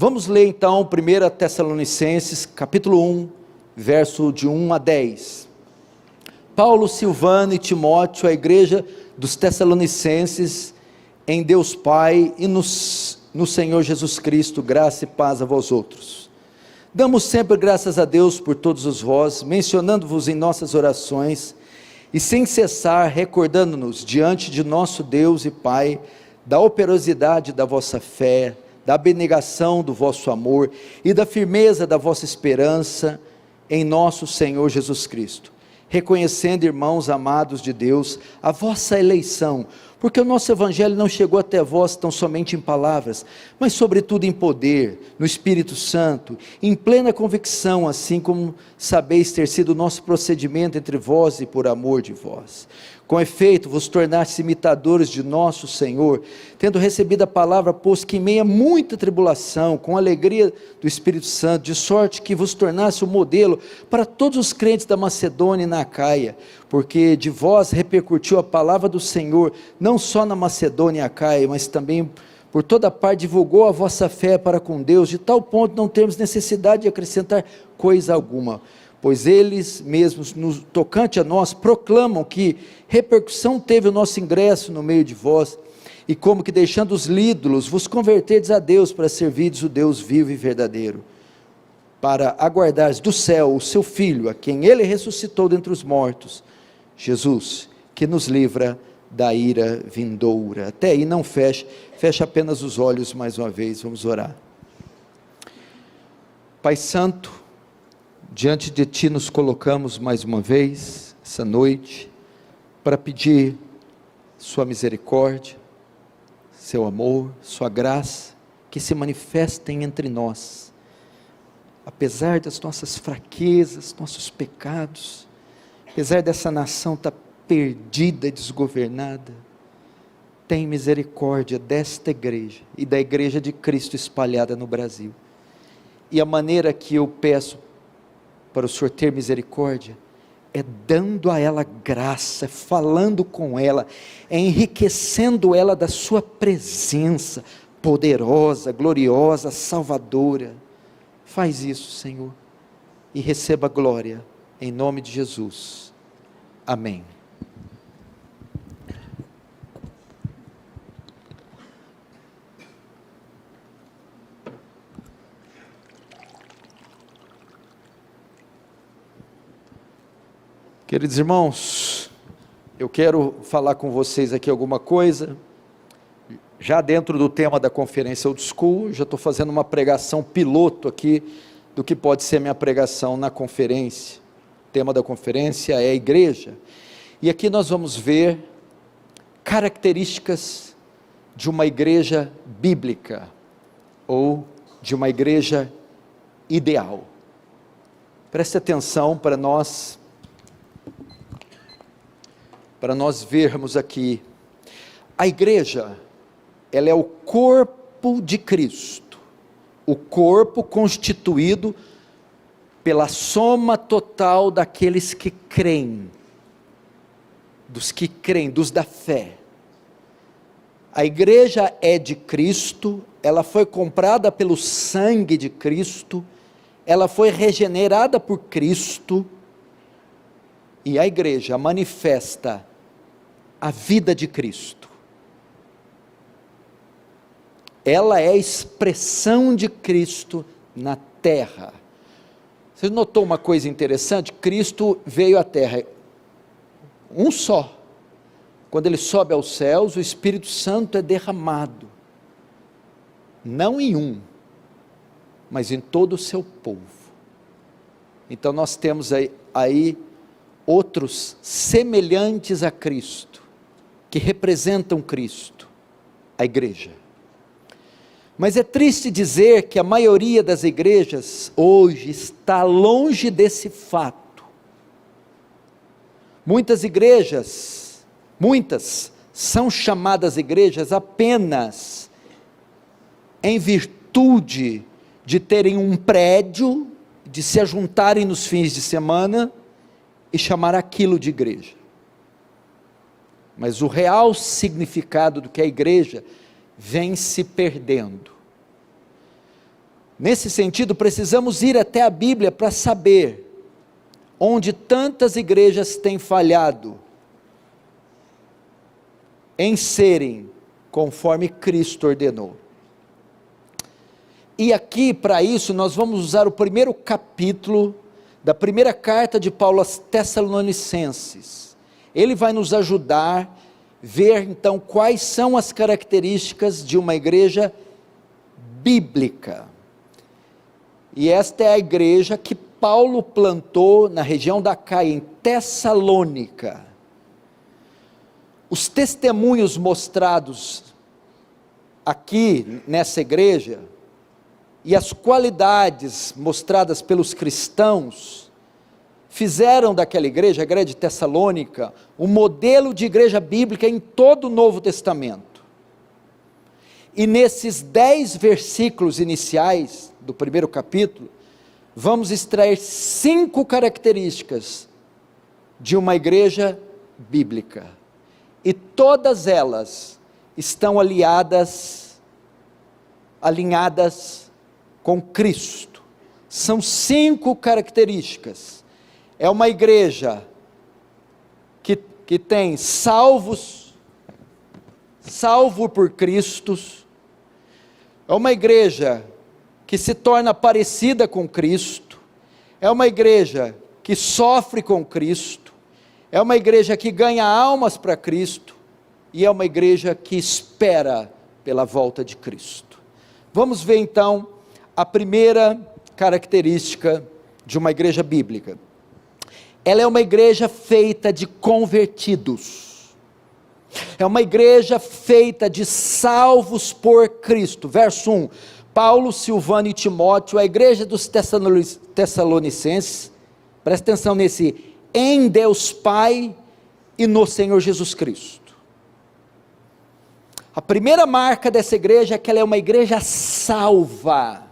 Vamos ler então 1 Tessalonicenses, capítulo 1, verso de 1 a 10. Paulo, Silvano e Timóteo, a igreja dos Tessalonicenses, em Deus Pai e no Senhor Jesus Cristo, graça e paz a vós outros. Damos sempre graças a Deus por todos os vós, mencionando-vos em nossas orações, e sem cessar recordando-nos diante de nosso Deus e Pai, da operosidade da vossa fé, da abnegação do vosso amor e da firmeza da vossa esperança em nosso Senhor Jesus Cristo, reconhecendo, irmãos amados de Deus, a vossa eleição, porque o nosso evangelho não chegou até vós tão somente em palavras, mas sobretudo em poder, no Espírito Santo, em plena convicção, assim como sabeis ter sido o nosso procedimento entre vós e por amor de vós. Com efeito, vos tornastes imitadores de nosso Senhor, tendo recebido a palavra, pois que em meio a muita tribulação, com alegria do Espírito Santo, de sorte que vos tornasse um modelo para todos os crentes da Macedônia e na Acaia, porque de vós repercutiu a palavra do Senhor, não só na Macedônia e Acaia, mas também por toda parte divulgou a vossa fé para com Deus, de tal ponto não termos necessidade de acrescentar coisa alguma, pois eles mesmos, no tocante a nós, proclamam que repercussão teve o nosso ingresso no meio de vós, e como que deixando os ídolos, vos converterdes a Deus, para servirdes o Deus vivo e verdadeiro, para aguardares do céu o seu Filho, a quem Ele ressuscitou dentre os mortos, Jesus, que nos livra da ira vindoura. Até aí não feche apenas os olhos mais uma vez, vamos orar. Pai Santo, diante de Ti nos colocamos mais uma vez, essa noite, para pedir Sua misericórdia, Seu amor, Sua graça, que se manifestem entre nós, apesar das nossas fraquezas, nossos pecados, apesar dessa nação estar perdida, desgovernada, tem misericórdia desta igreja, e da igreja de Cristo espalhada no Brasil, e a maneira que eu peço, para o Senhor ter misericórdia, é dando a ela graça, falando com ela, é enriquecendo ela da sua presença, poderosa, gloriosa, salvadora. Faz isso, Senhor, e receba glória, em nome de Jesus, amém. Queridos irmãos, eu quero falar com vocês aqui alguma coisa, já dentro do tema da conferência Old School, já estou fazendo uma pregação piloto aqui, do que pode ser minha pregação na conferência. O tema da conferência é a igreja, e aqui nós vamos ver características de uma igreja bíblica, ou de uma igreja ideal. Preste atenção para nós vermos aqui, a igreja, ela é o corpo de Cristo, o corpo constituído pela soma total daqueles que creem, dos da fé. A igreja é de Cristo, ela foi comprada pelo sangue de Cristo, ela foi regenerada por Cristo, e a igreja manifesta a vida de Cristo, ela é a expressão de Cristo na terra. Você notou uma coisa interessante? Cristo veio à terra, um só, quando Ele sobe aos céus, o Espírito Santo é derramado, não em um, mas em todo o seu povo. Então nós temos aí outros semelhantes a Cristo, que representam Cristo, a igreja. Mas é triste dizer que a maioria das igrejas hoje está longe desse fato. Muitas igrejas, são chamadas igrejas apenas em virtude de terem um prédio, de se ajuntarem nos fins de semana e chamar aquilo de igreja. Mas o real significado do que é igreja vem se perdendo. Nesse sentido, precisamos ir até a Bíblia para saber onde tantas igrejas têm falhado em serem conforme Cristo ordenou. E aqui, para isso, nós vamos usar o primeiro capítulo da primeira carta de Paulo aos Tessalonicenses. Ele vai nos ajudar a ver, então, quais são as características de uma igreja bíblica. E esta é a igreja que Paulo plantou na região da Caia, em Tessalônica. Os testemunhos mostrados aqui nessa igreja, e as qualidades mostradas pelos cristãos, fizeram daquela igreja, a igreja de Tessalônica, um modelo de igreja bíblica em todo o Novo Testamento. E nesses 10 versículos iniciais do primeiro capítulo, vamos extrair 5 características de uma igreja bíblica, e todas elas estão alinhadas com Cristo. São 5 características. É uma igreja que tem salvo por Cristo, é uma igreja que se torna parecida com Cristo, é uma igreja que sofre com Cristo, é uma igreja que ganha almas para Cristo, e é uma igreja que espera pela volta de Cristo. Vamos ver então a primeira característica de uma igreja bíblica. Ela é uma igreja feita de convertidos, é uma igreja feita de salvos por Cristo. Verso 1, Paulo, Silvano e Timóteo, a igreja dos Tessalonicenses, presta atenção nesse, em Deus Pai e no Senhor Jesus Cristo. A primeira marca dessa igreja é que ela é uma igreja salva,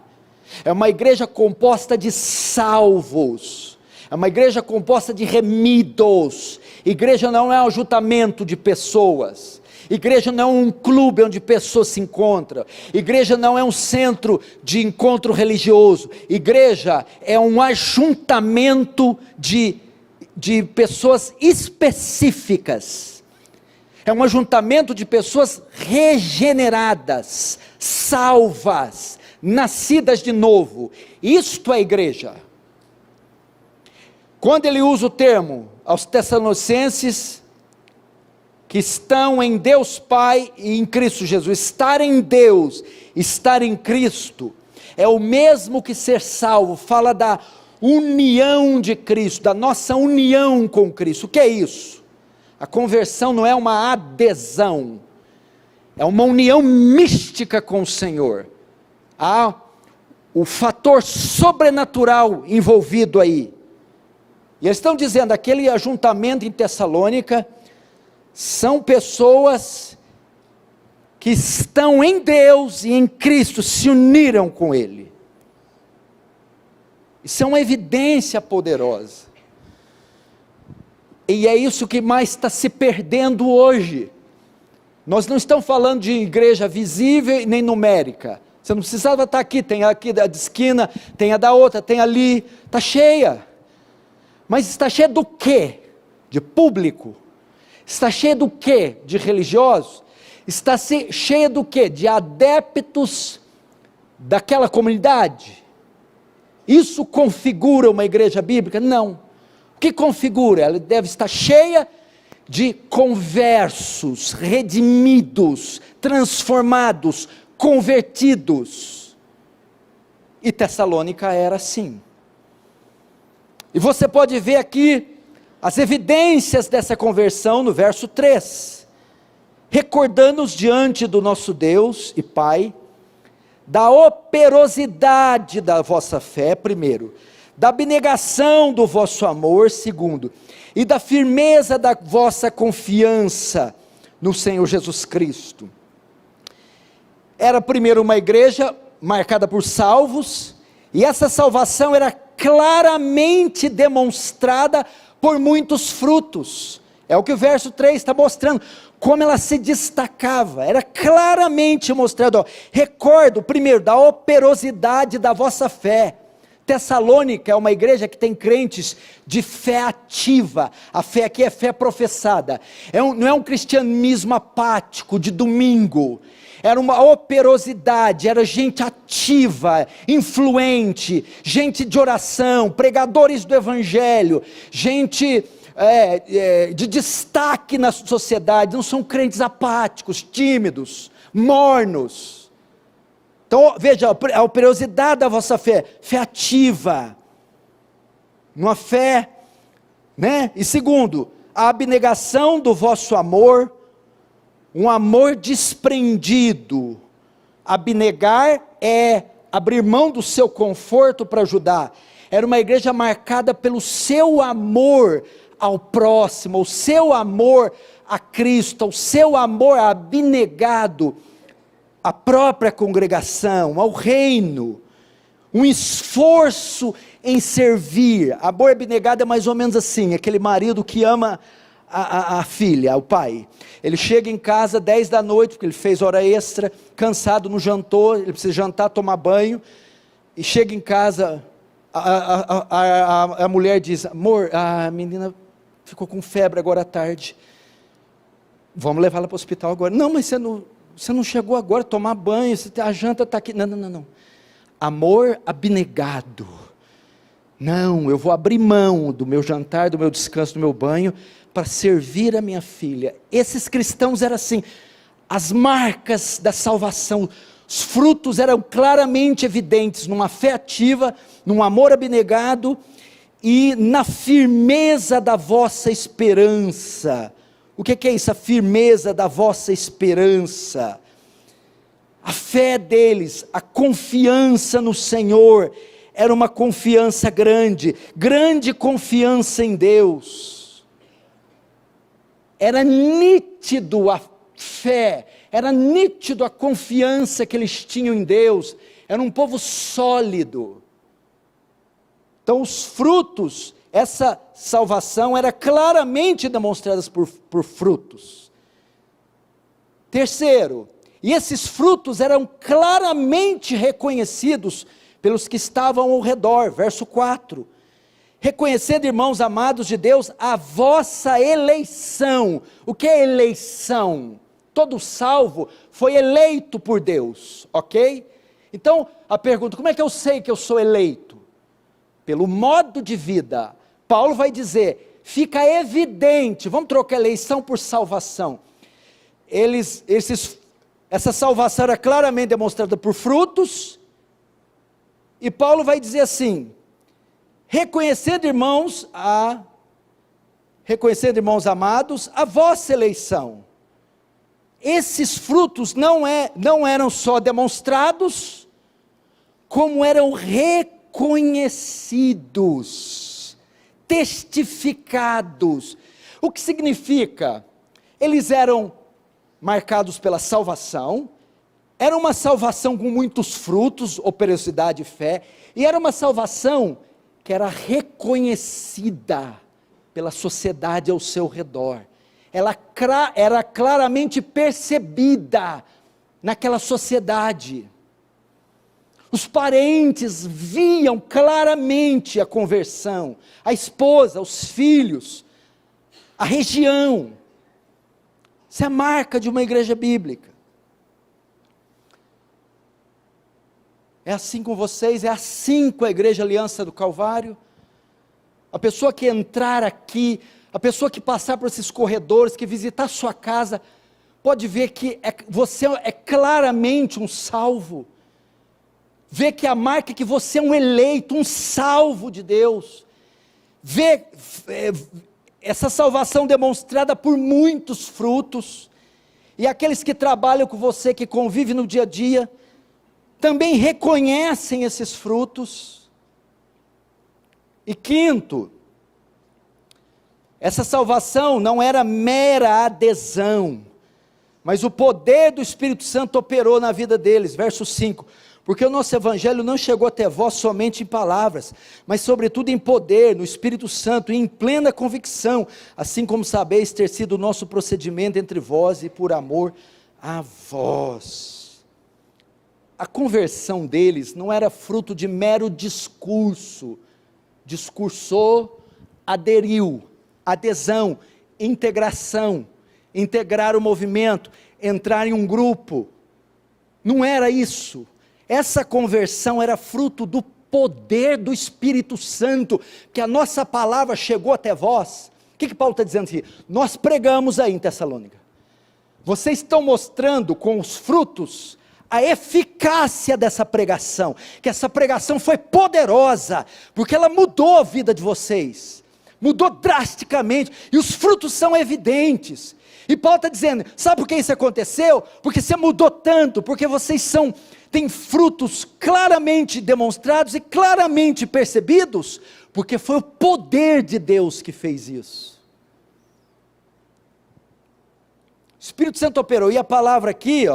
é uma igreja composta de salvos, é uma igreja composta de remidos. Igreja não é um ajuntamento de pessoas, igreja não é um clube onde pessoas se encontram, igreja não é um centro de encontro religioso, igreja é um ajuntamento de pessoas específicas, é um ajuntamento de pessoas regeneradas, salvas, nascidas de novo. Isto é igreja. Quando ele usa o termo aos Tessalonicenses, que estão em Deus Pai e em Cristo Jesus, estar em Deus, estar em Cristo, é o mesmo que ser salvo, fala da união de Cristo, da nossa união com Cristo. O que é isso? A conversão não é uma adesão, é uma união mística com o Senhor. Há o fator sobrenatural envolvido aí. E eles estão dizendo, aquele ajuntamento em Tessalônica, são pessoas que estão em Deus e em Cristo, se uniram com Ele. Isso é uma evidência poderosa. E é isso que mais está se perdendo hoje. Nós não estamos falando de igreja visível nem numérica. Você não precisava estar aqui, tem aqui da esquina, tem a da outra, tem ali, está cheia. Mas está cheia do quê? De público? Está cheia do quê? De religiosos? Está cheia do quê? De adeptos daquela comunidade? Isso configura uma igreja bíblica? Não. O que configura? Ela deve estar cheia de conversos, redimidos, transformados, convertidos. E Tessalônica era assim. E você pode ver aqui as evidências dessa conversão no verso 3. Recordando-nos diante do nosso Deus e Pai, da operosidade da vossa fé, primeiro, da abnegação do vosso amor, segundo, e da firmeza da vossa confiança no Senhor Jesus Cristo. Era primeiro uma igreja marcada por salvos, e essa salvação era claramente demonstrada por muitos frutos. É o que o verso 3 está mostrando. como ela se destacava, era claramente mostrado. Recordo, primeiro, da operosidade da vossa fé. Tessalônica é uma igreja que tem crentes de fé ativa. A fé aqui é fé professada. Não é um cristianismo apático de domingo. Era uma operosidade, era gente ativa, influente, gente de oração, pregadores do evangelho, gente de destaque na sociedade. Não são crentes apáticos, tímidos, mornos. Então veja, a operosidade da vossa fé, fé ativa, uma fé, né? E segundo, a abnegação do vosso amor, um amor desprendido. Abnegar é abrir mão do seu conforto para ajudar. Era uma igreja marcada pelo seu amor ao próximo, o seu amor a Cristo, o seu amor abnegado à própria congregação, ao reino, um esforço em servir. Amor abnegado é mais ou menos assim, aquele marido que ama a filha, o pai. Ele chega em casa 10 da noite, porque ele fez hora extra, cansado, não jantou, ele precisa jantar, tomar banho, e chega em casa, a mulher diz: amor, a menina ficou com febre agora à tarde, vamos levá-la para o hospital agora. Não, mas você não chegou agora a tomar banho, a janta está aqui. Não. Amor abnegado. Não, eu vou abrir mão do meu jantar, do meu descanso, do meu banho, para servir a minha filha. Esses cristãos eram assim, as marcas da salvação, os frutos eram claramente evidentes, numa fé ativa, num amor abnegado, e na firmeza da vossa esperança. O que é isso? A firmeza da vossa esperança, a fé deles, a confiança no Senhor, era uma confiança grande confiança em Deus. Era nítido a fé, era nítido a confiança que eles tinham em Deus. Era um povo sólido. Então os frutos, essa salvação era claramente demonstrada por frutos. Terceiro, e esses frutos eram claramente reconhecidos pelos que estavam ao redor. Verso 4, reconhecendo, irmãos amados de Deus, a vossa eleição. O que é eleição? Todo salvo foi eleito por Deus, ok? Então a pergunta: como é que eu sei que eu sou eleito? Pelo modo de vida. Paulo vai dizer, fica evidente, vamos trocar eleição por salvação. Essa salvação era claramente demonstrada por frutos, e Paulo vai dizer assim: reconhecendo, irmãos amados, a vossa eleição. Esses frutos não eram só demonstrados, como eram reconhecidos, testificados. O que significa? Eles eram marcados pela salvação, era uma salvação com muitos frutos, operosidade e fé, e era uma salvação que era reconhecida pela sociedade ao seu redor. Ela era claramente percebida naquela sociedade. Os parentes viam claramente a conversão, a esposa, os filhos, a região. Isso é a marca de uma igreja bíblica. É assim com vocês, é assim com a igreja Aliança do Calvário. A pessoa que entrar aqui, a pessoa que passar por esses corredores, que visitar a sua casa, pode ver que você é claramente um salvo. Vê que a marca é que você é um eleito, um salvo de Deus. Vê essa salvação demonstrada por muitos frutos. E aqueles que trabalham com você, que convivem no dia a dia, também reconhecem esses frutos. E quinto, essa salvação não era mera adesão, mas o poder do Espírito Santo operou na vida deles. Verso 5, Porque o nosso evangelho não chegou até vós somente em palavras, mas sobretudo em poder, no Espírito Santo, e em plena convicção, assim como sabeis ter sido o nosso procedimento entre vós e por amor a vós. A conversão deles não era fruto de mero discurso, discursou, aderiu, adesão, integração, integrar o movimento, entrar em um grupo, não era isso. Essa conversão era fruto do poder do Espírito Santo, que a nossa palavra chegou até vós. O que Paulo está dizendo aqui? Nós pregamos aí em Tessalônica, vocês estão mostrando com os frutos, a eficácia dessa pregação, que essa pregação foi poderosa, porque ela mudou a vida de vocês, mudou drasticamente, e os frutos são evidentes, e Paulo está dizendo, sabe por que isso aconteceu? Porque você mudou tanto, porque vocês têm frutos claramente demonstrados, e claramente percebidos, porque foi o poder de Deus que fez isso, o Espírito Santo operou, e a palavra aqui,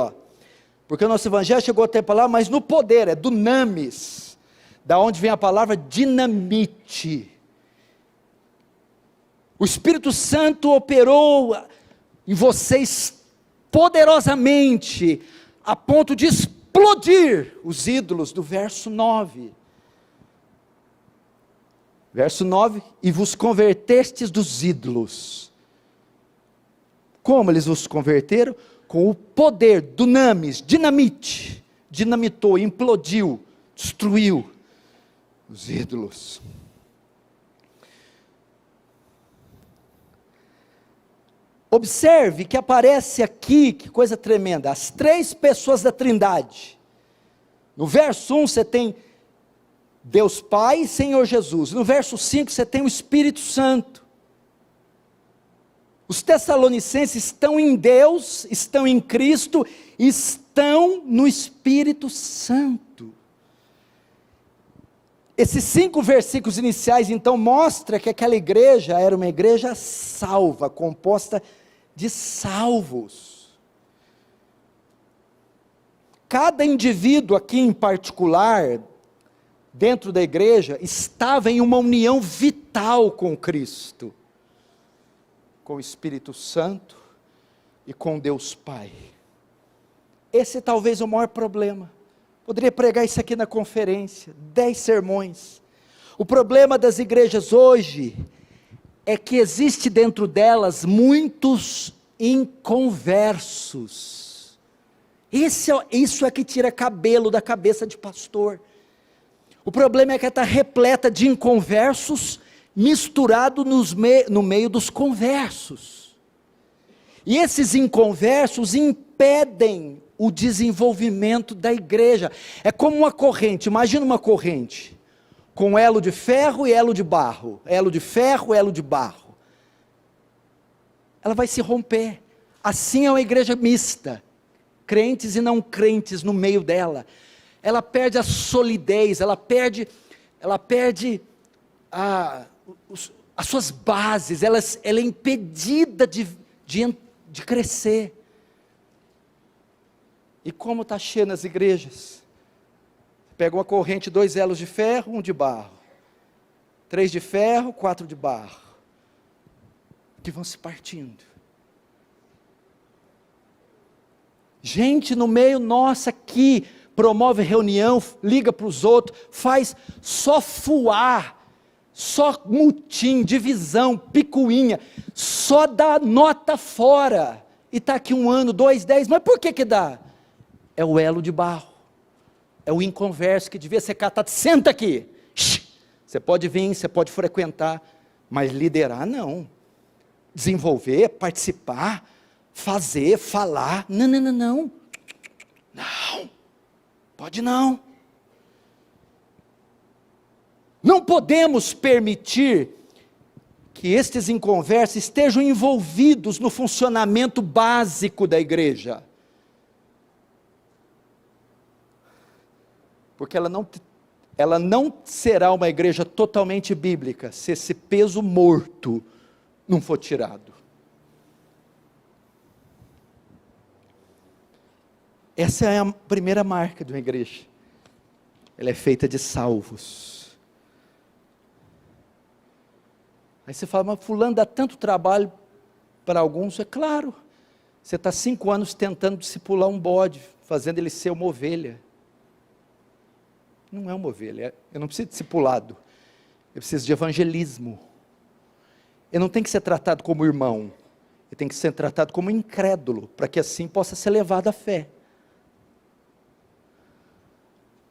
porque o nosso evangelho chegou até a palavra, mas no poder, é dunamis, da onde vem a palavra dinamite, o Espírito Santo operou em vocês poderosamente, a ponto de explodir os ídolos, do verso 9, e vos convertestes dos ídolos. Como eles vos converteram? Com o poder, dunamis, dinamite, dinamitou, implodiu, destruiu os ídolos. Observe que aparece aqui, que coisa tremenda, as três pessoas da Trindade. No verso 1 você tem Deus Pai e Senhor Jesus. No verso 5 você tem o Espírito Santo. Os tessalonicenses estão em Deus, estão em Cristo, estão no Espírito Santo. Esses 5 versículos iniciais então mostram que aquela igreja era uma igreja salva, composta de salvos. Cada indivíduo aqui em particular, dentro da igreja, estava em uma união vital com Cristo, com o Espírito Santo e com Deus Pai. Esse é talvez o maior problema. Poderia pregar isso aqui na conferência, 10 sermões. O problema das igrejas hoje é que existe dentro delas muitos inconversos. Isso é que tira cabelo da cabeça de pastor. O problema é que ela está repleta de inconversos, misturado no meio dos conversos. E esses inconversos impedem o desenvolvimento da igreja. É como uma corrente, imagina uma corrente, com elo de ferro e elo de barro, elo de ferro, elo de barro, ela vai se romper. Assim é uma igreja mista, crentes e não crentes no meio dela, ela perde a solidez, ela perde as suas bases, ela é impedida de crescer. E como está cheio nas igrejas? Pega uma corrente, 2 elos de ferro, 1 de barro, 3 de ferro, 4 de barro, que vão se partindo. Gente no meio, nossa, aqui, promove reunião, liga para os outros, faz só fuar, só mutim, divisão, picuinha, só dá nota fora, e está aqui 1 ano, 2, 10, mas por que dá? É o elo de barro, é o inconverso que devia ser catado, senta aqui, você pode vir, você pode frequentar, mas liderar não, desenvolver, participar, fazer, falar, não, pode não. Não podemos permitir que estes inconversos estejam envolvidos no funcionamento básico da igreja. Porque ela não será uma igreja totalmente bíblica, se esse peso morto não for tirado. Essa é a primeira marca de uma igreja. ela é feita de salvos. Aí você fala, mas fulano dá tanto trabalho para alguns. É claro, você está 5 anos tentando discipular um bode, fazendo ele ser uma ovelha. Não é uma ovelha, eu não preciso de discipulado, eu preciso de evangelismo. Eu não tenho que ser tratado como irmão, eu tenho que ser tratado como incrédulo, para que assim possa ser levado à fé.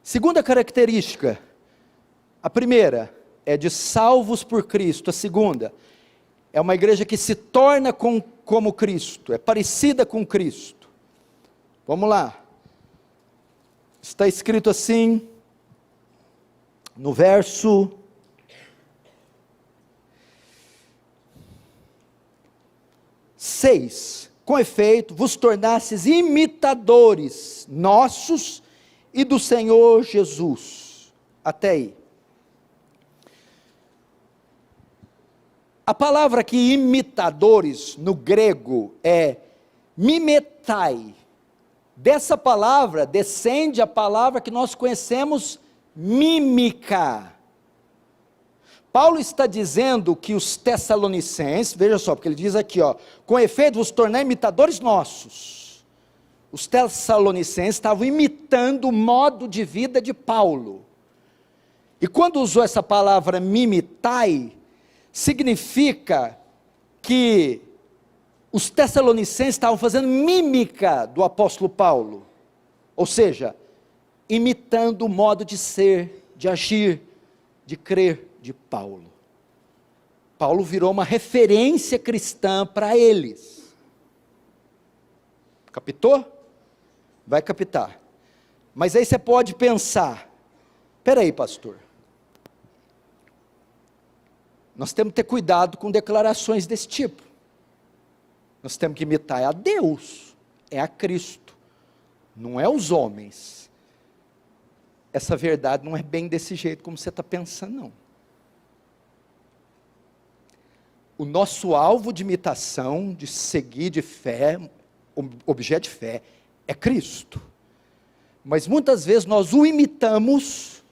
Segunda característica, a primeira é de salvos por Cristo, a segunda é uma igreja que se torna como Cristo, é parecida com Cristo. Vamos lá, está escrito assim, no verso 6, com efeito, vos tornastes imitadores nossos e do Senhor Jesus. Até aí. A palavra aqui, imitadores, no grego, é mimetai. Dessa palavra, descende a palavra que nós conhecemos, mímica. Paulo está dizendo que os tessalonicenses, veja só, porque ele diz aqui, com efeito vos tornai imitadores nossos. Os tessalonicenses estavam imitando o modo de vida de Paulo. E quando usou essa palavra mimitai, significa que os tessalonicenses estavam fazendo mímica do apóstolo Paulo. Ou seja, imitando o modo de ser, de agir, de crer de Paulo. Paulo virou uma referência cristã para eles. Captou? Vai captar. Mas aí você pode pensar, espera aí, pastor, nós temos que ter cuidado com declarações desse tipo. Nós temos que imitar a Deus, é a Cristo, não é os homens. Essa verdade não é bem desse jeito como você está pensando, não. O nosso alvo de imitação, de seguir de fé, objeto de fé, é Cristo. Mas muitas vezes nós o imitamos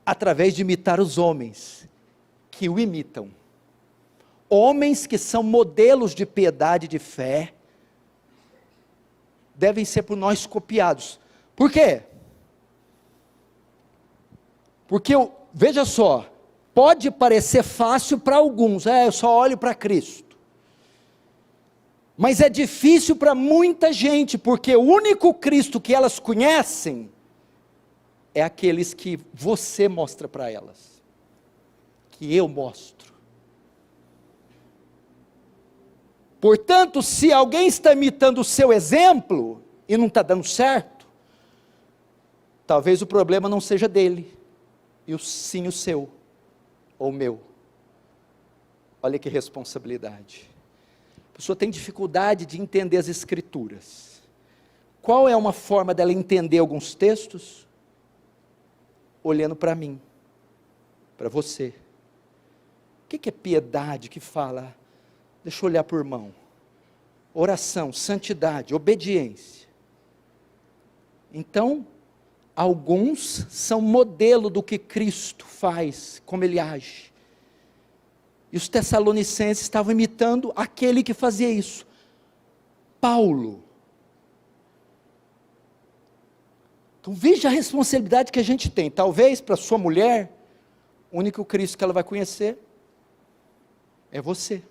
através de imitar os homens que o imitam. Homens que são modelos de piedade e de fé, devem ser por nós copiados. Por quê? Porque, veja só, pode parecer fácil para alguns, eu só olho para Cristo. Mas é difícil para muita gente, porque o único Cristo que elas conhecem, é aqueles que você mostra para elas, que eu mostro. Portanto, se alguém está imitando o seu exemplo, e não está dando certo, talvez o problema não seja dele, e sim o seu, ou o meu. Olha que responsabilidade. A pessoa tem dificuldade de entender as escrituras. Qual é uma forma dela entender alguns textos? Olhando para mim, para você. O que é piedade que fala? Deixa eu olhar para o irmão. Oração, santidade, obediência. Então, alguns são modelo do que Cristo faz, como ele age. E os tessalonicenses estavam imitando aquele que fazia isso. Paulo. Então veja a responsabilidade que a gente tem. Talvez para sua mulher, o único Cristo que ela vai conhecer é você.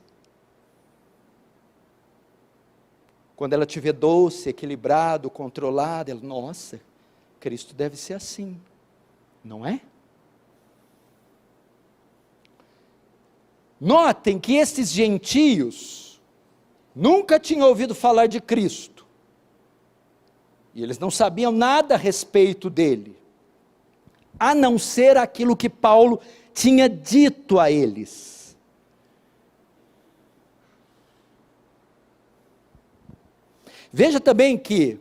Quando ela te vê doce, equilibrado, controlado, ela, nossa, Cristo deve ser assim, não é? Notem que esses gentios nunca tinham ouvido falar de Cristo, e eles não sabiam nada a respeito dele, a não ser aquilo que Paulo tinha dito a eles. Veja também que,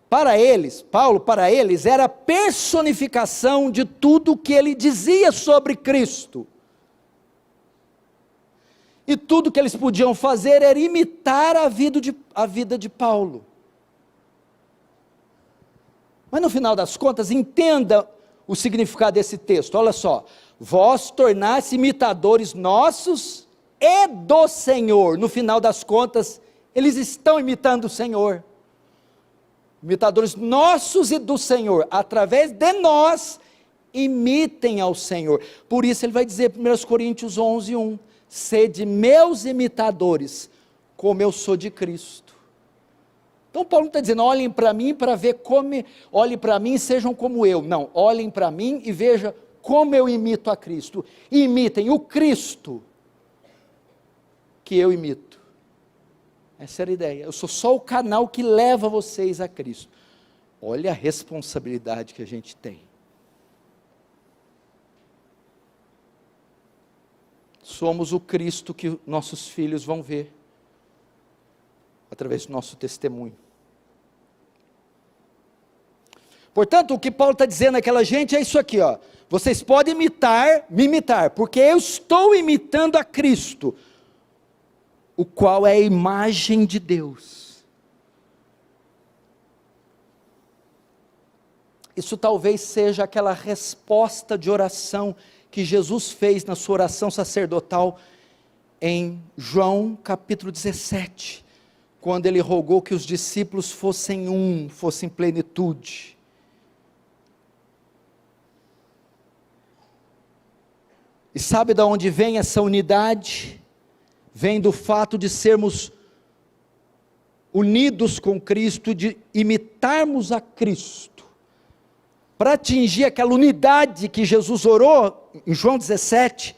para eles, Paulo, para eles, era a personificação de tudo o que ele dizia sobre Cristo. E tudo que eles podiam fazer era imitar a vida de Paulo. Mas no final das contas, entenda o significado desse texto, olha só, vós tornaste imitadores nossos e do Senhor. No final das contas, eles estão imitando o Senhor, imitadores nossos e do Senhor, através de nós, imitem ao Senhor. Por isso ele vai dizer, 1 Coríntios 11:1, sede meus imitadores, como eu sou de Cristo. Então Paulo não está dizendo, olhem para mim para ver como, olhem para mim e sejam como eu. Não, olhem para mim e vejam como eu imito a Cristo. Imitem o Cristo que eu imito. Essa era a ideia. Eu sou só o canal que leva vocês a Cristo. Olha a responsabilidade que a gente tem. Somos o Cristo que nossos filhos vão ver através do nosso testemunho. Portanto, o que Paulo está dizendo àquela gente é isso aqui, ó. Vocês podem me imitar, porque eu estou imitando a Cristo, o qual é a imagem de Deus. Isso talvez seja aquela resposta de oração que Jesus fez na sua oração sacerdotal em João capítulo 17, quando ele rogou que os discípulos fossem plenitude. E sabe de onde vem essa unidade? Vem do fato de sermos unidos com Cristo, de imitarmos a Cristo. Para atingir aquela unidade que Jesus orou, em João 17,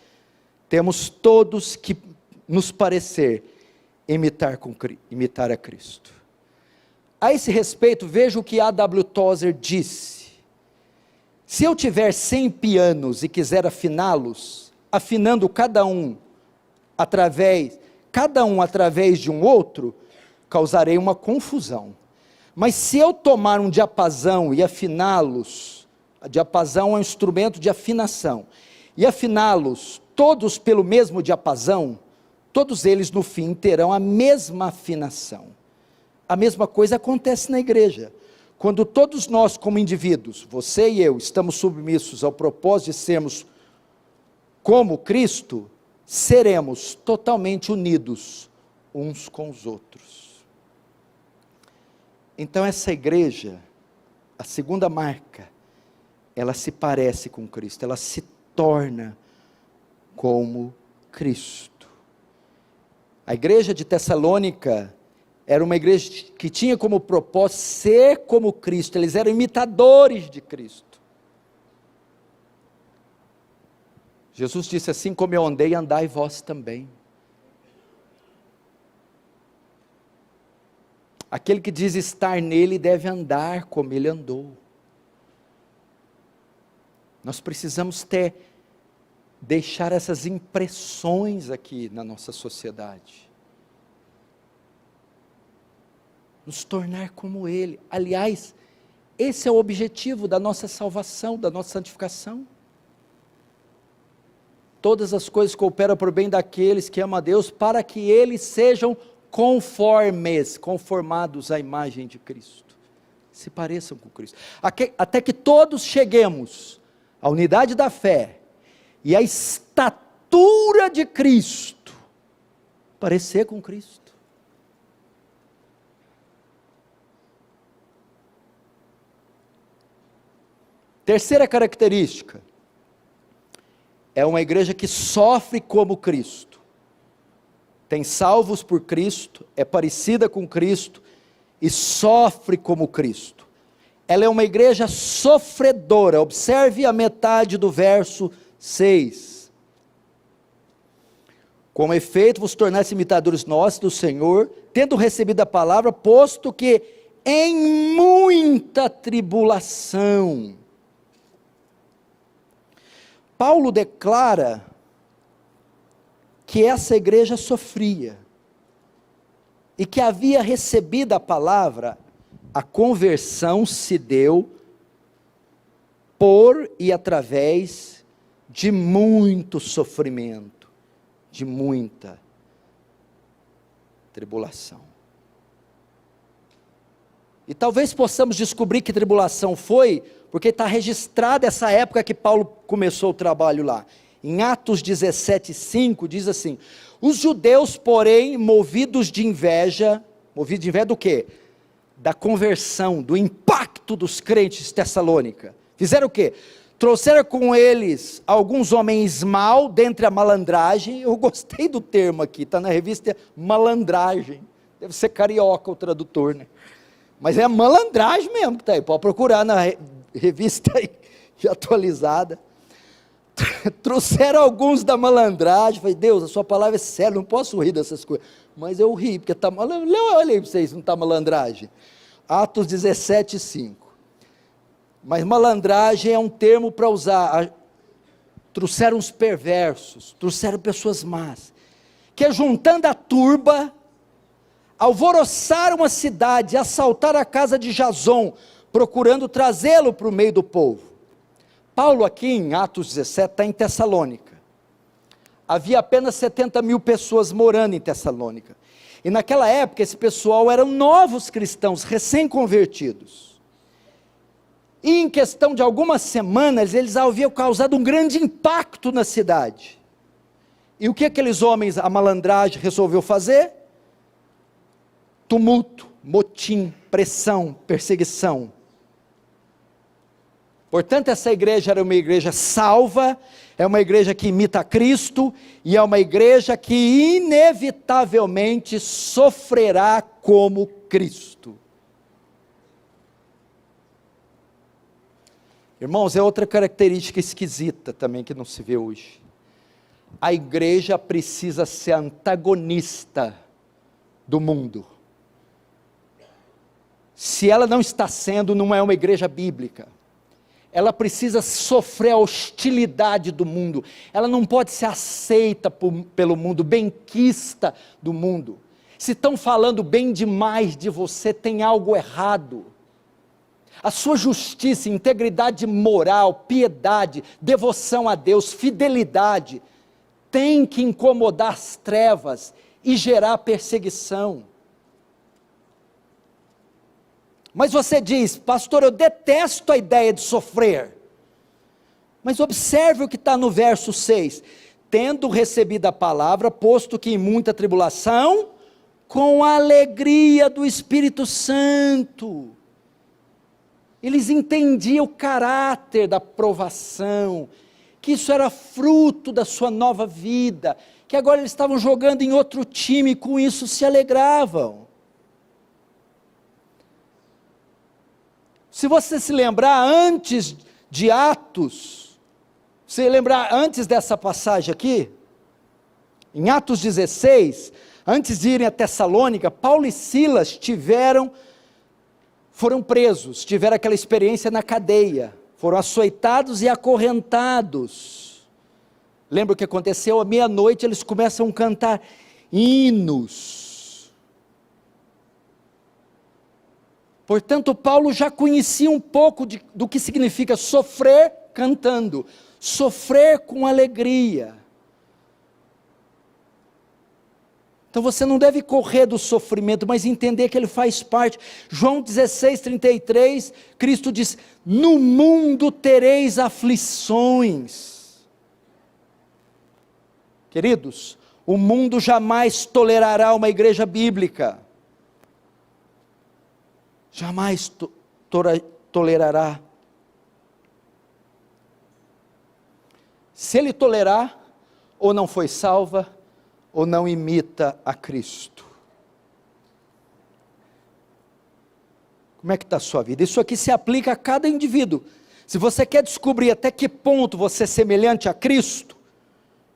temos todos que nos parecer imitar a Cristo. A esse respeito, veja o que A.W. Tozer disse: se eu tiver 100 pianos e quiser afiná-los, afinando cada um através de um outro, causarei uma confusão. Mas se eu tomar um diapasão e afiná-los, a diapasão é um instrumento de afinação, e afiná-los todos pelo mesmo diapasão, todos eles no fim terão a mesma afinação. A mesma coisa acontece na igreja. Quando todos nós como indivíduos, você e eu, estamos submissos ao propósito de sermos como Cristo, seremos totalmente unidos uns com os outros. Então essa igreja, a segunda marca, ela se parece com Cristo, ela se torna como Cristo. A igreja de Tessalônica era uma igreja que tinha como propósito ser como Cristo, eles eram imitadores de Cristo. Jesus disse, assim como eu andei, andai vós também. Aquele que diz estar nele deve andar como ele andou. Nós precisamos deixar essas impressões aqui na nossa sociedade. Nos tornar como ele. Aliás, esse é o objetivo da nossa salvação, da nossa santificação. Todas as coisas cooperam para o bem daqueles que amam a Deus, para que eles sejam conformados à imagem de Cristo, se pareçam com Cristo, até que todos cheguemos à unidade da fé, e à estatura de Cristo, parecer com Cristo. Terceira característica, é uma igreja que sofre como Cristo, tem salvos por Cristo, é parecida com Cristo, e sofre como Cristo. Ela é uma igreja sofredora, observe a metade do verso 6. Com efeito, vos tornaste imitadores nossos do Senhor, tendo recebido a palavra, posto que em muita tribulação. Paulo declara que essa igreja sofria, e que havia recebido a palavra, a conversão se deu por e através de muito sofrimento, de muita tribulação. E talvez possamos descobrir que tribulação foi, porque está registrada essa época que Paulo começou o trabalho lá. Em Atos 17:5 diz assim: os judeus, porém, movidos de inveja do quê? Da conversão, do impacto dos crentes de Tessalônica. Fizeram o quê? Trouxeram com eles alguns homens mal dentre a malandragem. Eu gostei do termo aqui, está na revista malandragem. Deve ser carioca o tradutor, né? Mas é a malandragem mesmo que está aí. Pode procurar na revista aí, atualizada. Trouxeram alguns da malandragem. Falei, Deus, a sua palavra é séria, não posso rir dessas coisas. Mas eu ri, porque está malandragem. Olha aí para vocês, não está malandragem. Atos 17:5. Mas malandragem é um termo para usar. Trouxeram os perversos, trouxeram pessoas más, que juntando a turba, alvoroçaram uma cidade, assaltaram a casa de Jason, procurando trazê-lo para o meio do povo. Paulo aqui em Atos 17 está em Tessalônica. Havia apenas 70 mil pessoas morando em Tessalônica. E naquela época esse pessoal eram novos cristãos, recém-convertidos. E em questão de algumas semanas, eles haviam causado um grande impacto na cidade. E o que aqueles homens, a malandragem, resolveu fazer? Tumulto, motim, pressão, perseguição. Portanto, essa igreja era uma igreja salva, é uma igreja que imita a Cristo, e é uma igreja que inevitavelmente sofrerá como Cristo. Irmãos, é outra característica esquisita também que não se vê hoje. A igreja precisa ser antagonista do mundo. Se ela não está sendo, não é uma igreja bíblica. Ela precisa sofrer a hostilidade do mundo. Ela não pode ser aceita pelo mundo, benquista do mundo. Se estão falando bem demais de você, tem algo errado. A sua justiça, integridade moral, piedade, devoção a Deus, fidelidade, tem que incomodar as trevas e gerar perseguição. Mas você diz, pastor, eu detesto a ideia de sofrer. Mas observe o que está no verso 6. Tendo recebido a palavra, posto que em muita tribulação, com a alegria do Espírito Santo. Eles entendiam o caráter da provação, que isso era fruto da sua nova vida, que agora eles estavam jogando em outro time e com isso se alegravam. Se você se lembrar antes de Atos, se lembrar antes dessa passagem aqui, em Atos 16, antes de irem a Tessalônica, Paulo e Silas foram presos, tiveram aquela experiência na cadeia, foram açoitados e acorrentados. Lembra o que aconteceu? À meia-noite eles começam a cantar hinos. Portanto, Paulo já conhecia um pouco do que significa sofrer cantando, sofrer com alegria. Então você não deve correr do sofrimento, mas entender que ele faz parte. João 16:33, Cristo diz, no mundo tereis aflições. Queridos, o mundo jamais tolerará uma igreja bíblica. Jamais tolerará. Se ele tolerar, ou não foi salva, ou não imita a Cristo. Como é que está a sua vida? Isso aqui se aplica a cada indivíduo. Se você quer descobrir até que ponto você é semelhante a Cristo,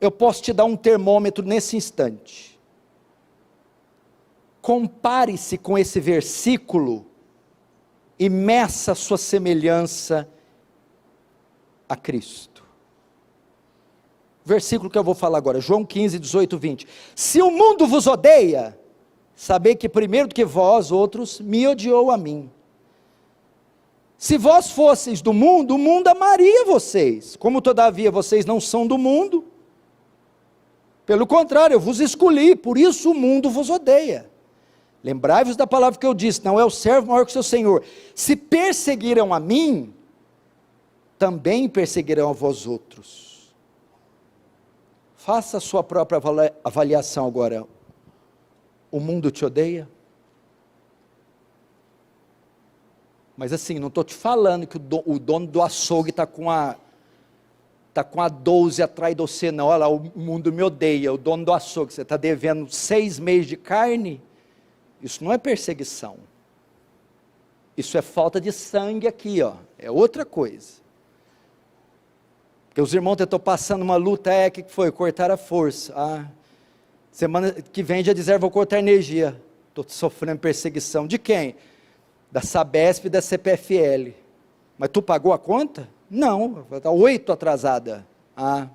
eu posso te dar um termômetro nesse instante. Compare-se com esse versículo e meça a sua semelhança a Cristo. Versículo que eu vou falar agora, João 15, 18, 20. Se o mundo vos odeia, sabei que primeiro do que vós outros, me odiou a mim. Se vós fosseis do mundo, o mundo amaria vocês. Como todavia vocês não são do mundo, pelo contrário, eu vos escolhi, por isso o mundo vos odeia. Lembrai-vos da palavra que eu disse, não é o servo maior que o seu senhor. Se perseguiram a mim, também perseguirão a vós outros. Faça a sua própria avaliação agora. O mundo te odeia? Mas assim, não estou te falando que o dono do açougue está com a 12 atrás de você, não. Olha lá, o mundo me odeia, o dono do açougue, você está devendo 6 meses de carne? Isso não é perseguição. Isso é falta de sangue aqui, ó. É outra coisa. Porque os irmãos estão passando uma luta, o que foi? Cortaram a força. Semana que vem já disseram, vou cortar energia. Estou sofrendo perseguição. De quem? Da Sabesp e da CPFL. Mas tu pagou a conta? Não, está 8 atrasada. A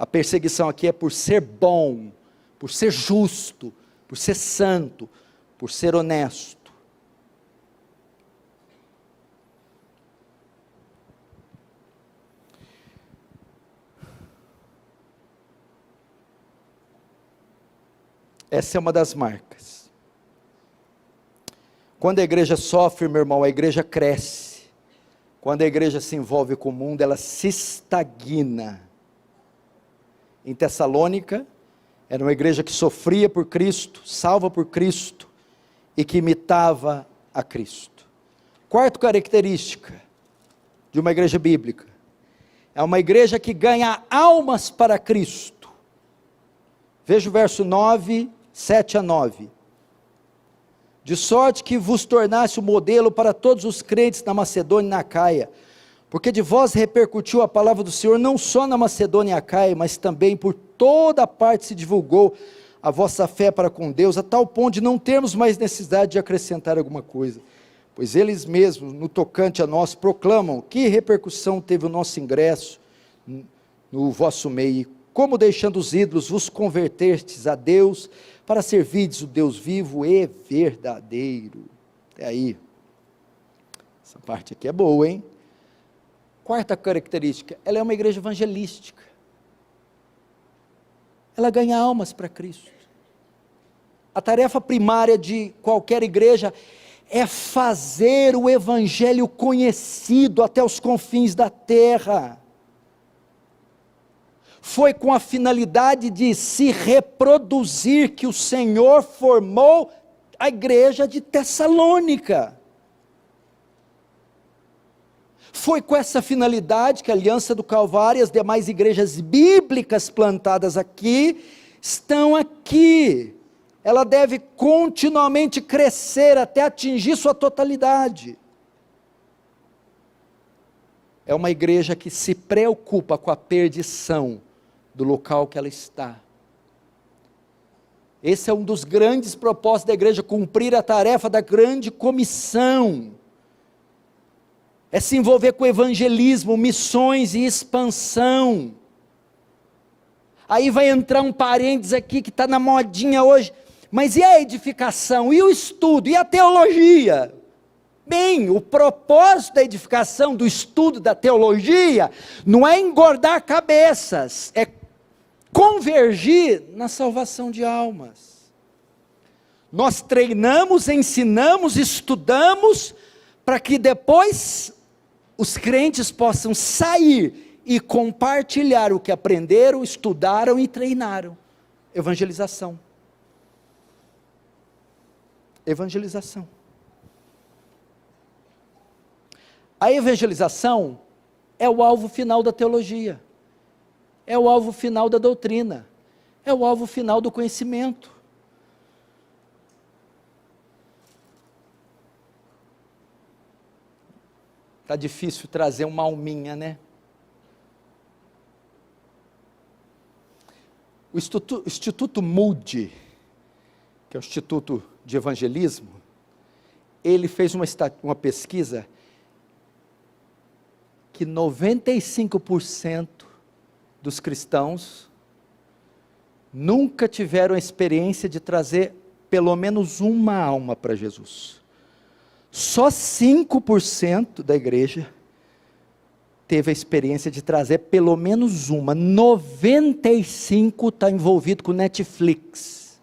perseguição aqui é por ser bom, por ser justo, por ser santo, por ser honesto. Essa é uma das marcas. Quando a igreja sofre, meu irmão, a igreja cresce. Quando a igreja se envolve com o mundo, ela se estagna. Em Tessalônica, era uma igreja que sofria por Cristo, salva por Cristo, e que imitava a Cristo. Quarta característica de uma igreja bíblica, é uma igreja que ganha almas para Cristo. Veja o verso 9, 7 a 9. De sorte que vos tornasse o modelo para todos os crentes na Macedônia e na Acaia, porque de vós repercutiu a palavra do Senhor, não só na Macedônia e Acaia, mas também por toda parte se divulgou a vossa fé para com Deus, a tal ponto de não termos mais necessidade de acrescentar alguma coisa, pois eles mesmos, no tocante a nós, proclamam que repercussão teve o nosso ingresso no vosso meio, como deixando os ídolos vos convertestes a Deus, para servirdes o Deus vivo e verdadeiro. Até aí, essa parte aqui é boa, hein? Quarta característica, ela é uma igreja evangelística, ela ganha almas para Cristo. A tarefa primária de qualquer igreja é fazer o evangelho conhecido até os confins da terra. Foi com a finalidade de se reproduzir que o Senhor formou a igreja de Tessalônica. Foi com essa finalidade que a Aliança do Calvário e as demais igrejas bíblicas plantadas aqui, estão aqui. Ela deve continuamente crescer até atingir sua totalidade. É uma igreja que se preocupa com a perdição do local que ela está. Esse é um dos grandes propósitos da igreja, cumprir a tarefa da grande comissão. É se envolver com evangelismo, missões e expansão. Aí vai entrar um parênteses aqui que está na modinha hoje, mas e a edificação, e o estudo, e a teologia? Bem, o propósito da edificação, do estudo da teologia, não é engordar cabeças, é convergir na salvação de almas. Nós treinamos, ensinamos, estudamos, para que depois os crentes possam sair e compartilhar o que aprenderam, estudaram e treinaram. Evangelização. Evangelização. A evangelização é o alvo final da teologia, é o alvo final da doutrina, é o alvo final do conhecimento. Está difícil trazer uma alminha, né? O Instituto Moody, que é o Instituto de Evangelismo, ele fez uma pesquisa que 95% dos cristãos nunca tiveram a experiência de trazer pelo menos uma alma para Jesus. Só 5% da igreja teve a experiência de trazer pelo menos uma. 95% está envolvido com Netflix.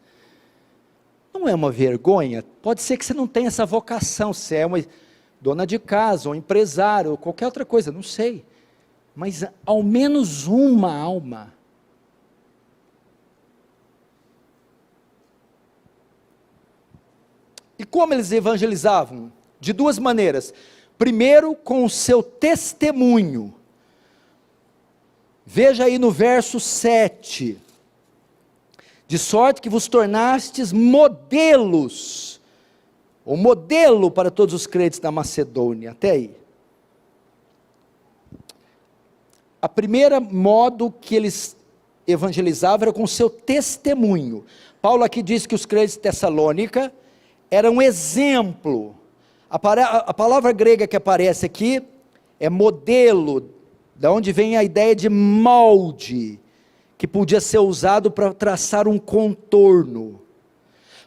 Não é uma vergonha? Pode ser que você não tenha essa vocação, você é uma dona de casa, ou empresário, ou qualquer outra coisa, não sei. Mas ao menos uma alma. E como eles evangelizavam? De duas maneiras. Primeiro, com o seu testemunho. Veja aí no verso 7. De sorte que vos tornastes modelos, o modelo para todos os crentes da Macedônia, até aí. A primeira modo que eles evangelizavam era com o seu testemunho. Paulo aqui diz que os crentes de Tessalônica eram um exemplo. A palavra grega que aparece aqui é modelo, da onde vem a ideia de molde, que podia ser usado para traçar um contorno.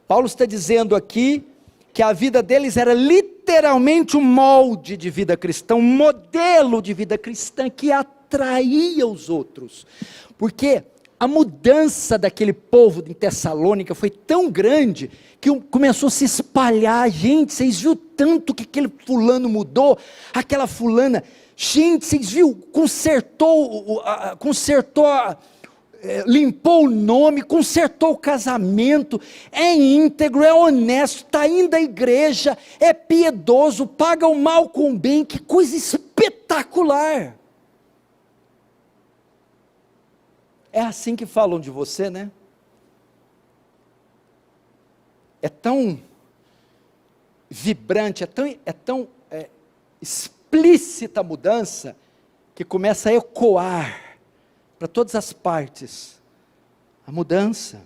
Paulo está dizendo aqui que a vida deles era literalmente um molde de vida cristã, um modelo de vida cristã que atraía os outros, porque a mudança daquele povo em Tessalônica foi tão grande, que começou a se espalhar. Gente, vocês viram tanto que aquele fulano mudou, aquela fulana, gente, vocês viram, limpou o nome, consertou o casamento, é íntegro, é honesto, está indo à igreja, é piedoso, paga o mal com o bem, que coisa espetacular. É assim que falam de você, né? É tão vibrante, é tão explícita a mudança, que começa a ecoar para todas as partes, a mudança.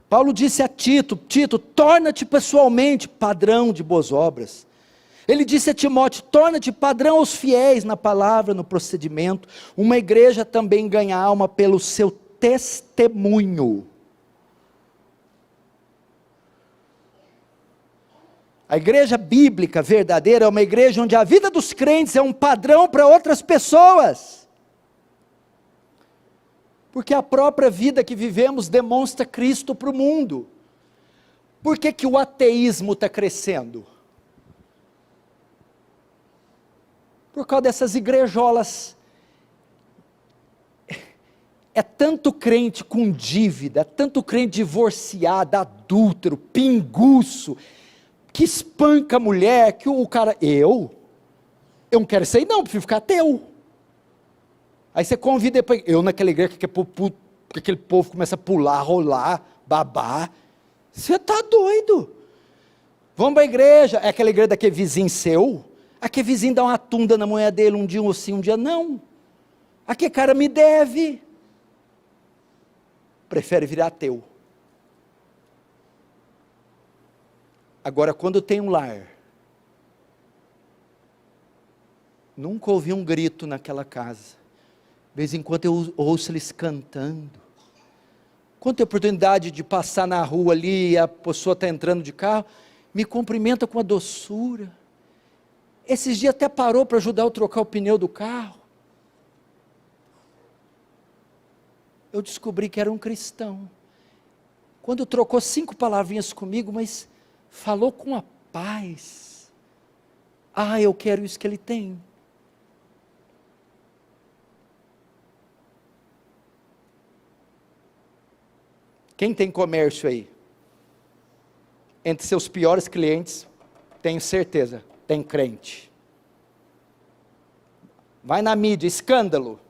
Paulo disse a Tito, torna-te pessoalmente padrão de boas obras. Ele disse a Timóteo, torna-te padrão aos fiéis na palavra, no procedimento. Uma igreja também ganha alma pelo seu testemunho. A igreja bíblica verdadeira é uma igreja onde a vida dos crentes é um padrão para outras pessoas. Porque a própria vida que vivemos demonstra Cristo para o mundo. Por que que o ateísmo está crescendo? Por causa dessas igrejolas. É tanto crente com dívida, é tanto crente divorciado, adúltero, pinguço, que espanca a mulher, que o cara, eu não quero isso aí não, prefiro ficar ateu. Aí você convida, eu naquela igreja, que aquele povo começa a pular, rolar, babar, você está doido. Vamos para a igreja, é aquela igreja daquele vizinho seu, aquele vizinho dá uma tunda na mulher dele, um dia sim, um dia não, aquele cara me deve, prefere virar ateu. Agora, quando tem um lar, nunca ouvi um grito naquela casa, de vez em quando eu ouço eles cantando, quando tem oportunidade de passar na rua ali, a pessoa está entrando de carro, me cumprimenta com uma doçura, esses dias até parou para ajudar eu a trocar o pneu do carro, eu descobri que era um cristão, quando trocou 5 palavrinhas comigo, mas falou com a paz, eu quero isso que ele tem. Quem tem comércio aí? Entre seus piores clientes, tenho certeza, tem crente. Vai na mídia, escândalo,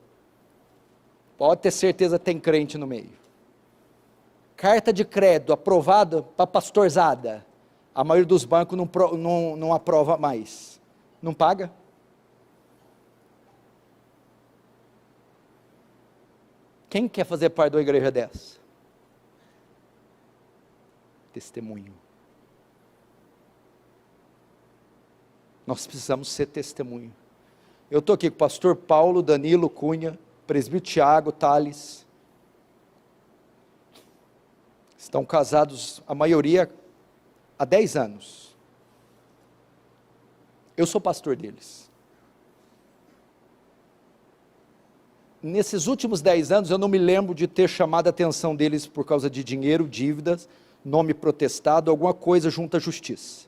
pode ter certeza tem crente no meio. Carta de crédito aprovada para pastorzada, a maioria dos bancos não aprova mais, não paga? Quem quer fazer parte de uma igreja dessa? Testemunho. Nós precisamos ser testemunho. Eu estou aqui com o pastor Paulo, Danilo, Cunha, presbítero Tiago, Thales. Estão casados, a maioria, há 10 anos. Eu sou pastor deles. nesses últimos 10 anos, eu não me lembro de ter chamado a atenção deles por causa de dinheiro, dívidas, nome protestado, alguma coisa junto à justiça.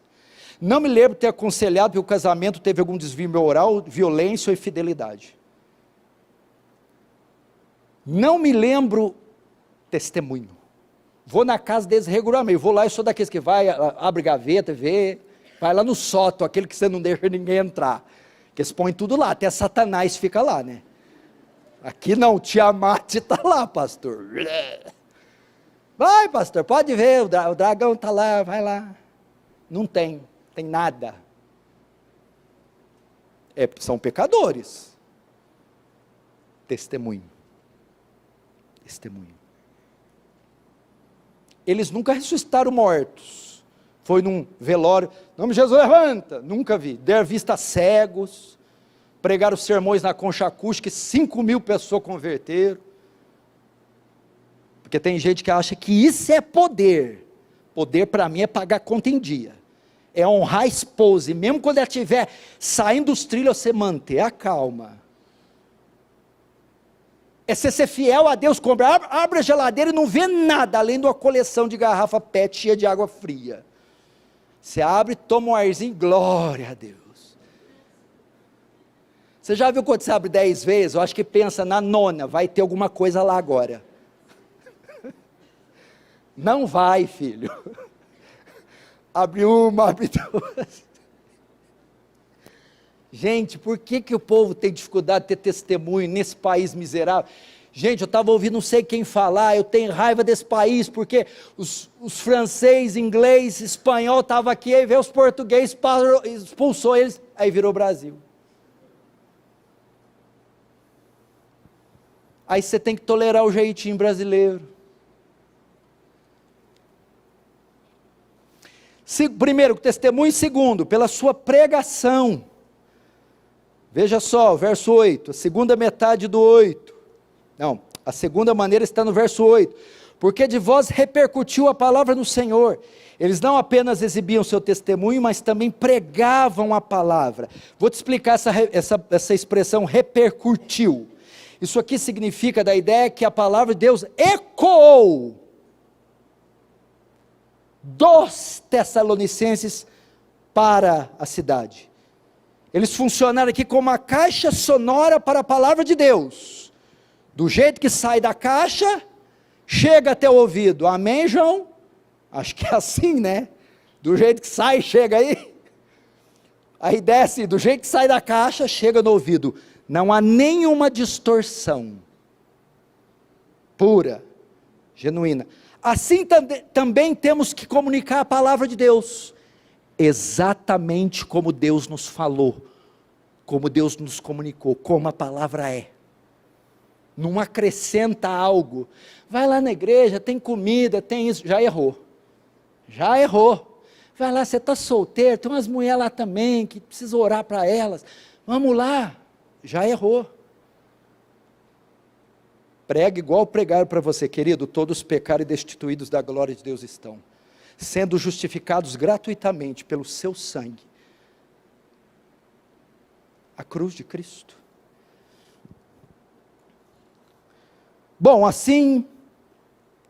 Não me lembro de ter aconselhado que o casamento teve algum desvio moral, violência ou infidelidade. Não me lembro testemunho. Vou na casa deles regularmente, vou lá e sou daqueles que vai, abre gaveta, vê, vai lá no sótão, aquele que você não deixa ninguém entrar, que eles põem tudo lá, até Satanás fica lá, né? Aqui não, Tiamat está lá, pastor. Vai, pastor, pode ver, o dragão está lá, vai lá. Não tem nada. São pecadores. Testemunho. Eles nunca ressuscitaram mortos. Foi num velório, em nome de Jesus levanta, nunca vi. Deram vista a cegos, pregaram sermões na concha acústica, 5.000 pessoas converteram. Porque tem gente que acha que isso é poder. Poder para mim é pagar conta em dia. É honrar a esposa, e mesmo quando ela estiver saindo dos trilhos, você manter a calma. É você ser fiel a Deus, abre a geladeira e não vê nada, além de uma coleção de garrafa PET cheia de água fria. Você abre, toma um arzinho, glória a Deus. Você já viu quando você abre 10 vezes? Eu acho que pensa na nona, vai ter alguma coisa lá agora. Não vai, filho. Abre uma, abre duas. Gente, por que o povo tem dificuldade de ter testemunho nesse país miserável? Gente, eu estava ouvindo não sei quem falar, eu tenho raiva desse país, porque os francês, inglês, espanhol estavam aqui, aí veio os portugueses, expulsou eles, aí virou Brasil. Aí você tem que tolerar o jeitinho brasileiro. Primeiro, testemunho. Segundo, pela sua pregação. Veja só, verso 8, a segunda metade do 8. Não, a segunda maneira está no verso 8. Porque de vós repercutiu a palavra no Senhor. Eles não apenas exibiam seu testemunho, mas também pregavam a palavra. Vou te explicar essa expressão repercutiu. Isso aqui significa da ideia que a palavra de Deus ecoou dos Tessalonicenses para a cidade. Eles funcionaram aqui como uma caixa sonora para a palavra de Deus. Do jeito que sai da caixa, chega até o ouvido. Amém, João? Acho que é assim, né? Do jeito que sai, chega aí. Aí desce, do jeito que sai da caixa, chega no ouvido. Não há nenhuma distorção. Pura, genuína. Assim também temos que comunicar a palavra de Deus, exatamente como Deus nos falou, como Deus nos comunicou, como a palavra é. Não acrescenta algo. Vai lá na igreja, tem comida, tem isso. Já errou. Vai lá, você está solteiro, tem umas mulheres lá também, que precisa orar para elas. Vamos lá. Já errou. Prega igual pregaram para você, querido, todos pecaram e destituídos da glória de Deus estão, sendo justificados gratuitamente pelo seu sangue, a cruz de Cristo. Bom, assim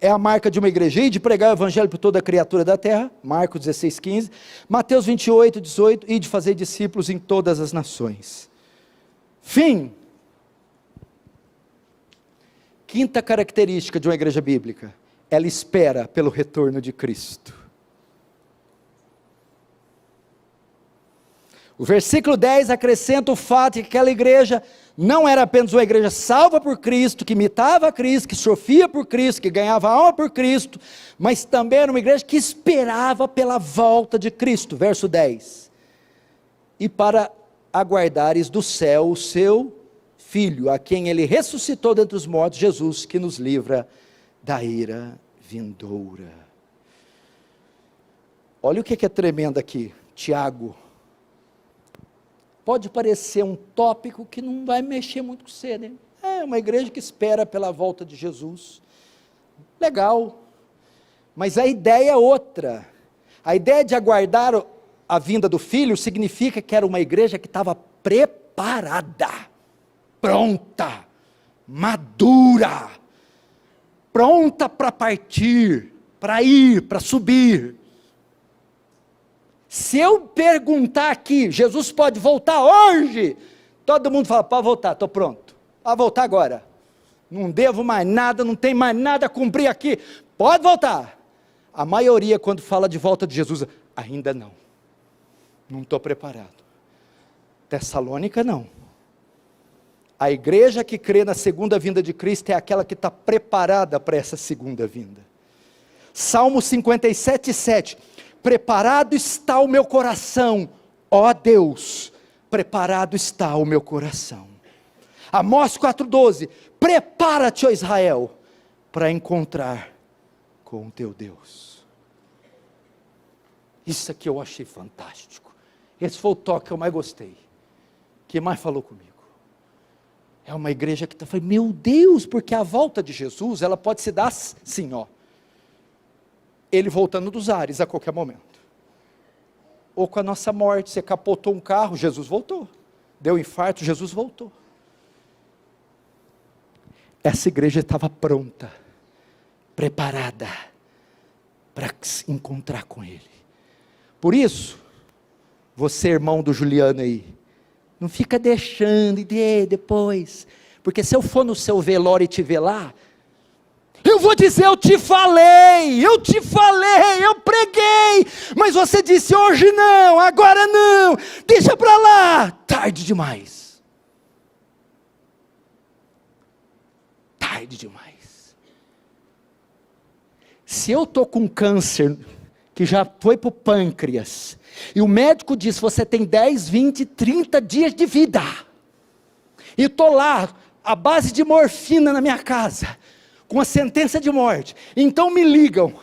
é a marca de uma igreja, e de pregar o evangelho por toda a criatura da terra, Marcos 16:15, Mateus 28:18, e de fazer discípulos em todas as nações. Fim. Quinta característica de uma igreja bíblica, ela espera pelo retorno de Cristo. O versículo 10 acrescenta o fato de que aquela igreja não era apenas uma igreja salva por Cristo, que imitava a Cristo, que sofria por Cristo, que ganhava alma por Cristo, mas também era uma igreja que esperava pela volta de Cristo, verso 10. E para aguardares do céu o seu Filho, a quem ele ressuscitou dentre os mortos, Jesus, que nos livra da ira vindoura. Olha o que é tremendo aqui, Tiago. Pode parecer um tópico que não vai mexer muito com você, né? É uma igreja que espera pela volta de Jesus. Legal. Mas a ideia é outra. A ideia de aguardar a vinda do Filho significa que era uma igreja que estava preparada, pronta madura, pronta para partir, para ir, para subir. Se eu perguntar aqui, Jesus pode voltar hoje? Todo mundo fala, pode voltar, estou pronto. Pode voltar agora. Não devo mais nada, não tem mais nada a cumprir aqui. Pode voltar. A maioria, quando fala de volta de Jesus, ainda não. Não estou preparado. Tessalônica não. A igreja que crê na segunda vinda de Cristo é aquela que está preparada para essa segunda vinda. Salmo 57:7. Preparado está o meu coração, ó Deus, preparado está o meu coração. Amós 4:12. Prepara-te, ó Israel, para encontrar com o teu Deus. Isso aqui eu achei fantástico. Esse foi o toque que eu mais gostei, que mais falou comigo. É uma igreja que está falando, meu Deus, porque a volta de Jesus, ela pode se dar assim, ó. Ele voltando dos ares a qualquer momento. Ou com a nossa morte, você capotou um carro, Jesus voltou. Deu infarto, Jesus voltou. Essa igreja estava pronta, preparada para encontrar com Ele. Por isso, você irmão do Juliano aí, não fica deixando e depois, porque se eu for no seu velório e te ver lá, eu vou dizer, eu te falei, eu preguei, mas você disse hoje não, agora não, deixa para lá, tarde demais. Tarde demais. Se eu estou com câncer, que já foi para o pâncreas, e o médico diz, você tem 10, 20, 30 dias de vida, e estou lá, à base de morfina na minha casa, com a sentença de morte, então me ligam,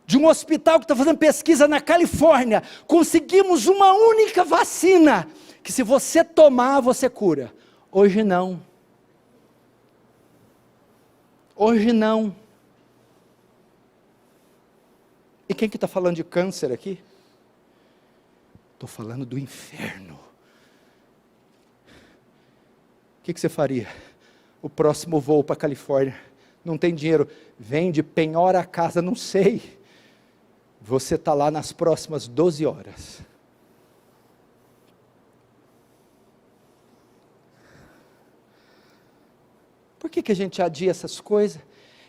de um hospital que está fazendo pesquisa na Califórnia, conseguimos uma única vacina, que se você tomar, você cura. Hoje não. Hoje não. E quem que está falando de câncer aqui? Estou falando do inferno. O que você faria? O próximo voo para a Califórnia, não tem dinheiro, vende, penhora a casa, não sei. Você está lá nas próximas 12 horas. Por que a gente adia essas coisas?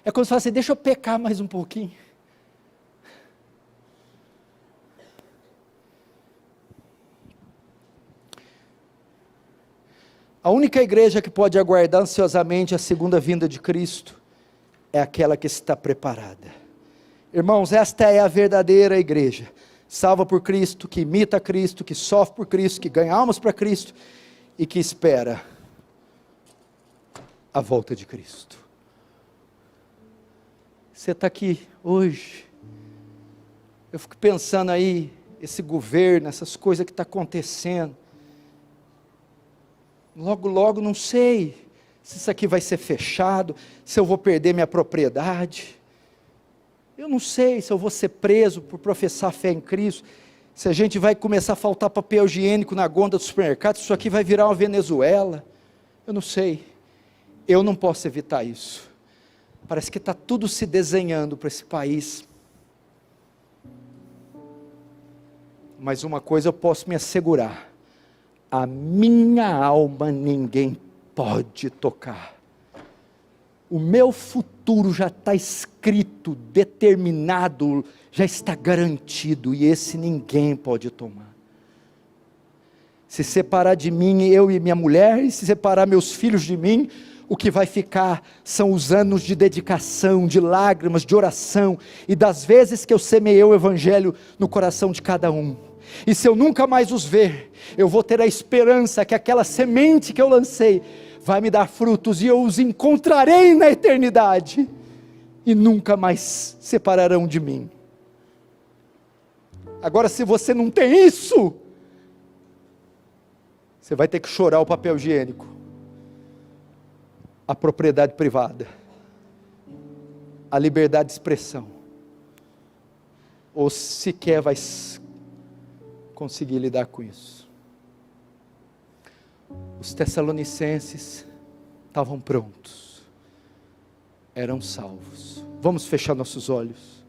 É quando você fala assim, deixa eu pecar mais um pouquinho. A única igreja que pode aguardar ansiosamente a segunda vinda de Cristo, é aquela que está preparada. Irmãos, esta é a verdadeira igreja, salva por Cristo, que imita Cristo, que sofre por Cristo, que ganha almas para Cristo, e que espera a volta de Cristo. Você está aqui hoje, eu fico pensando aí, esse governo, essas coisas que estão acontecendo, logo logo não sei, se isso aqui vai ser fechado, se eu vou perder minha propriedade, eu não sei se eu vou ser preso por professar fé em Cristo, se a gente vai começar a faltar papel higiênico na gôndola do supermercado, se isso aqui vai virar uma Venezuela, eu não sei, eu não posso evitar isso, parece que está tudo se desenhando para esse país, mas uma coisa eu posso me assegurar, a minha alma ninguém pode tocar, o meu futuro já está escrito, determinado, já está garantido, e esse ninguém pode tomar. Se separar de mim, eu e minha mulher, e se separar meus filhos de mim, o que vai ficar são os anos de dedicação, de lágrimas, de oração, e das vezes que eu semeei o evangelho no coração de cada um. E se eu nunca mais os ver, eu vou ter a esperança que aquela semente que eu lancei, vai me dar frutos, e eu os encontrarei na eternidade, e nunca mais separarão de mim. Agora, se você não tem isso, você vai ter que chorar o papel higiênico, a propriedade privada, a liberdade de expressão, ou sequer vai conseguir lidar com isso. Os Tessalonicenses estavam prontos, eram salvos. Vamos fechar nossos olhos.